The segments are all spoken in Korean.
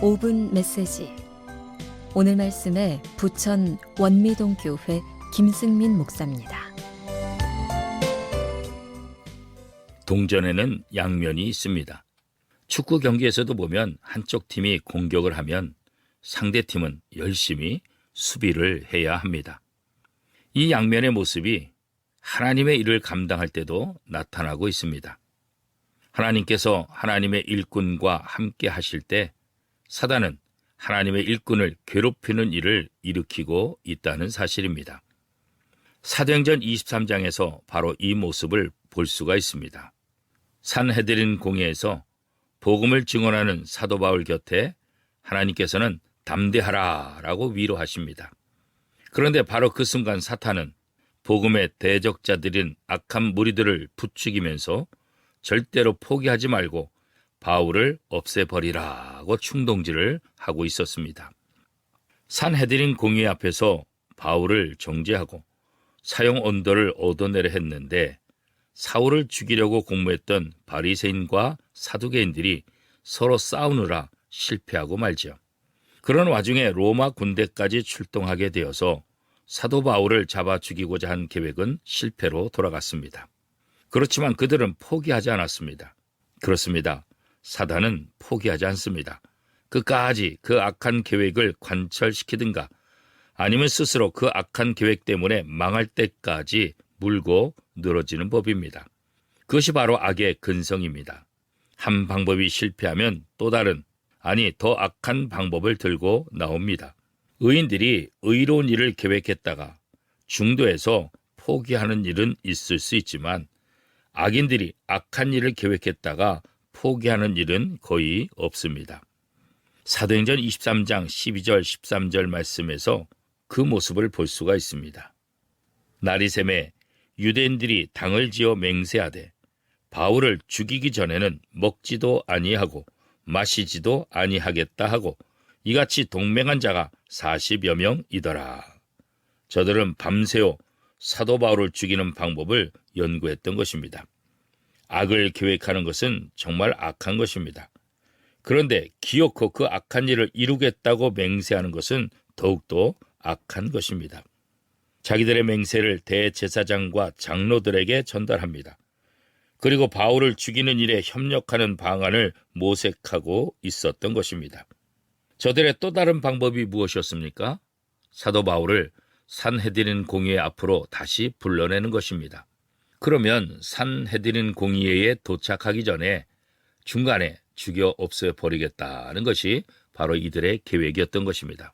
5분 메시지. 오늘 말씀에 부천 원미동교회 김승민 목사입니다. 동전에는 양면이 있습니다. 축구 경기에서도 보면 한쪽 팀이 공격을 하면 상대팀은 열심히 수비를 해야 합니다. 이 양면의 모습이 하나님의 일을 감당할 때도 나타나고 있습니다. 하나님께서 하나님의 일꾼과 함께 하실 때 사단은 하나님의 일꾼을 괴롭히는 일을 일으키고 있다는 사실입니다. 사도행전 23장에서 바로 이 모습을 볼 수가 있습니다. 산헤드린 공회에서 복음을 증언하는 사도 바울 곁에 하나님께서는 담대하라 라고 위로하십니다. 그런데 바로 그 순간 사탄은 복음의 대적자들인 악한 무리들을 부추기면서 절대로 포기하지 말고 바울을 없애버리라고 충동질을 하고 있었습니다. 산헤드린 공회 앞에서 바울을 정죄하고 사형 언도를 얻어내려 했는데 사울을 죽이려고 공모했던 바리새인과 사두개인들이 서로 싸우느라 실패하고 말지요. 그런 와중에 로마 군대까지 출동하게 되어서 사도 바울을 잡아 죽이고자 한 계획은 실패로 돌아갔습니다. 그렇지만 그들은 포기하지 않았습니다. 그렇습니다. 사단은 포기하지 않습니다. 끝까지 그 악한 계획을 관철시키든가 아니면 스스로 그 악한 계획 때문에 망할 때까지 물고 늘어지는 법입니다. 그것이 바로 악의 근성입니다. 한 방법이 실패하면 또 다른, 아니 더 악한 방법을 들고 나옵니다. 의인들이 의로운 일을 계획했다가 중도에서 포기하는 일은 있을 수 있지만 악인들이 악한 일을 계획했다가 포기하는 일은 거의 없습니다. 사도행전 23장 12절 13절 말씀에서 그 모습을 볼 수가 있습니다. 날이 새매 유대인들이 당을 지어 맹세하되 바울을 죽이기 전에는 먹지도 아니하고 마시지도 아니하겠다 하고 이같이 동맹한 자가 40여 명이더라. 저들은 밤새워 사도 바울을 죽이는 방법을 연구했던 것입니다. 악을 계획하는 것은 정말 악한 것입니다. 그런데 기어코 그 악한 일을 이루겠다고 맹세하는 것은 더욱더 악한 것입니다. 자기들의 맹세를 대제사장과 장로들에게 전달합니다. 그리고 바울을 죽이는 일에 협력하는 방안을 모색하고 있었던 것입니다. 저들의 또 다른 방법이 무엇이었습니까? 사도 바울을 산헤드린 공회 앞으로 다시 불러내는 것입니다. 그러면 산헤드린 공회에 도착하기 전에 중간에 죽여 없애버리겠다는 것이 바로 이들의 계획이었던 것입니다.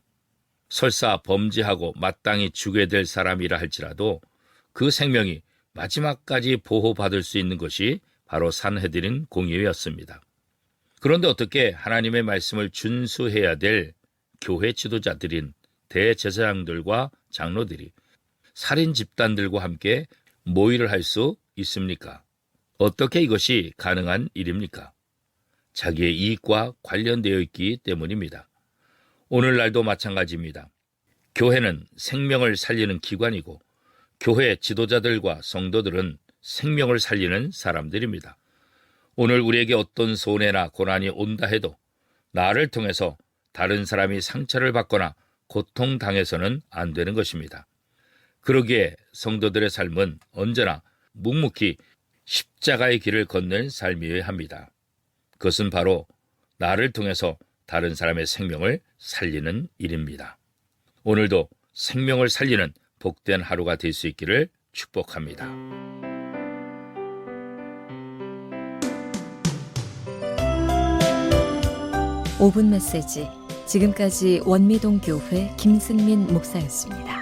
설사 범죄하고 마땅히 죽여야 될 사람이라 할지라도 그 생명이 마지막까지 보호받을 수 있는 것이 바로 산헤드린 공회였습니다. 그런데 어떻게 하나님의 말씀을 준수해야 될 교회 지도자들인 대제사장들과 장로들이 살인 집단들과 함께 모의를 할 수 있습니까? 어떻게 이것이 가능한 일입니까? 자기의 이익과 관련되어 있기 때문입니다. 오늘날도 마찬가지입니다. 교회는 생명을 살리는 기관이고 교회 지도자들과 성도들은 생명을 살리는 사람들입니다. 오늘 우리에게 어떤 손해나 고난이 온다 해도 나를 통해서 다른 사람이 상처를 받거나 고통당해서는 안 되는 것입니다. 그러기에 성도들의 삶은 언제나 묵묵히 십자가의 길을 걷는 삶이어야 합니다. 그것은 바로 나를 통해서 다른 사람의 생명을 살리는 일입니다. 오늘도 생명을 살리는 복된 하루가 될 수 있기를 축복합니다. (5분) 메시지. 지금까지 원미동교회 김승민 목사였습니다.